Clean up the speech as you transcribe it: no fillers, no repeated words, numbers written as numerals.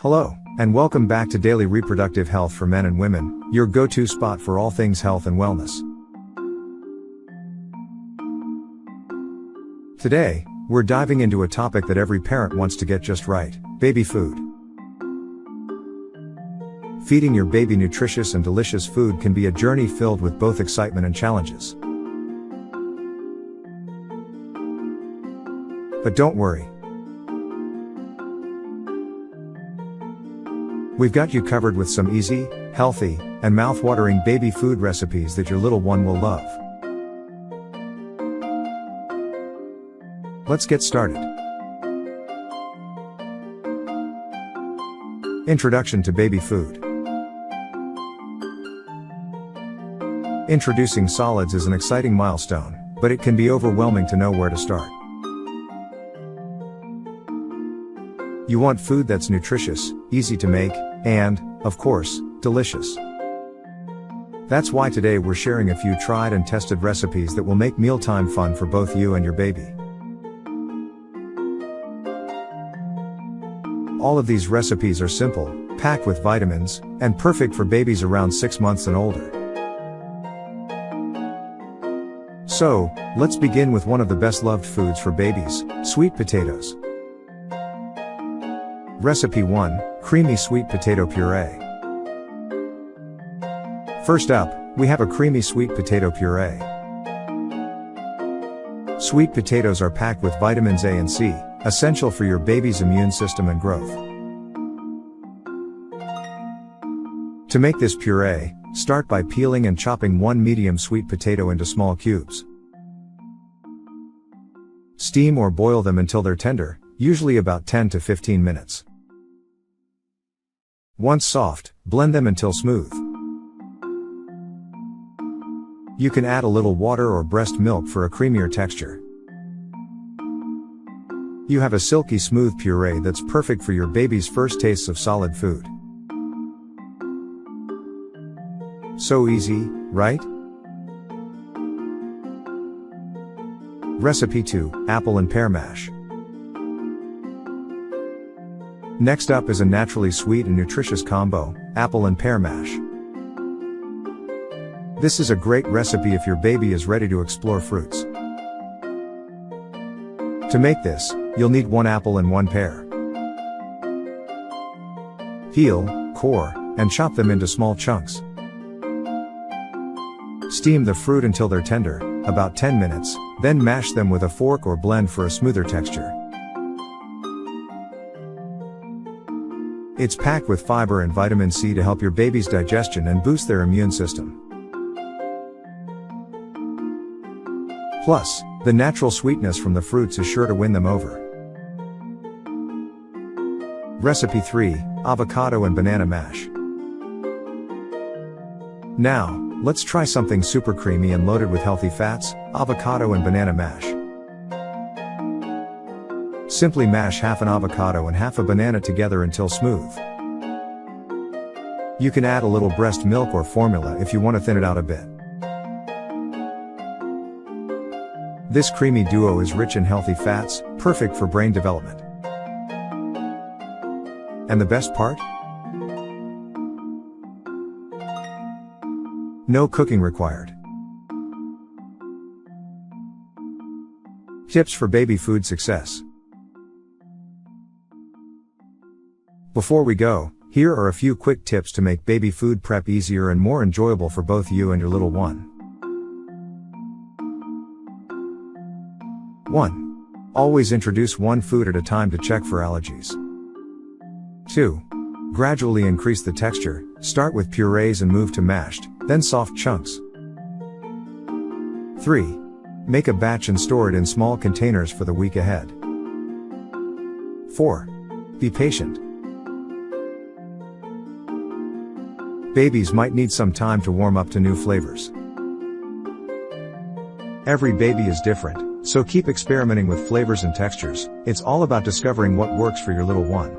Hello, and welcome back to Daily Reproductive Health for Men and Women, your go-to spot for all things health and wellness. Today, we're diving into a topic that every parent wants to get just right: baby food. Feeding your baby nutritious and delicious food can be a journey filled with both excitement and challenges. But don't worry. We've got you covered with some easy, healthy, and mouth-watering baby food recipes that your little one will love. Let's get started. Introduction to baby food. Introducing solids is an exciting milestone, but it can be overwhelming to know where to start. You want food that's nutritious, easy to make, and, of course, delicious. That's why today we're sharing a few tried and tested recipes that will make mealtime fun for both you and your baby. All of these recipes are simple, packed with vitamins, and perfect for babies around 6 months and older. So, let's begin with one of the best loved foods for babies: sweet potatoes. Recipe 1: Creamy sweet potato puree. First up, we have a creamy sweet potato puree. Sweet potatoes are packed with vitamins A and C, essential for your baby's immune system and growth. To make this puree, start by peeling and chopping one medium sweet potato into small cubes. Steam or boil them until they're tender, usually about 10 to 15 minutes. Once soft, blend them until smooth. You can add a little water or breast milk for a creamier texture. You have a silky smooth puree that's perfect for your baby's first tastes of solid food. So easy, right? Recipe 2: Apple and pear mash. Next up is a naturally sweet and nutritious combo: apple and pear mash. This is a great recipe if your baby is ready to explore fruits. To make this, you'll need 1 apple and 1 pear. Peel, core, and chop them into small chunks. Steam the fruit until they're tender, about 10 minutes, then mash them with a fork or blend for a smoother texture. It's packed with fiber and vitamin C to help your baby's digestion and boost their immune system. Plus, the natural sweetness from the fruits is sure to win them over. Recipe 3: Avocado and banana mash. Now, let's try something super creamy and loaded with healthy fats: avocado and banana mash. Simply mash half an avocado and half a banana together until smooth. You can add a little breast milk or formula if you want to thin it out a bit. This creamy duo is rich in healthy fats, perfect for brain development. And the best part? No cooking required. Tips for baby food success. Before we go, here are a few quick tips to make baby food prep easier and more enjoyable for both you and your little one. 1. Always introduce one food at a time to check for allergies. 2. Gradually increase the texture, start with purees and move to mashed, then soft chunks. 3. Make a batch and store it in small containers for the week ahead. 4. Be patient. Babies might need some time to warm up to new flavors. Every baby is different, so keep experimenting with flavors and textures. It's all about discovering what works for your little one.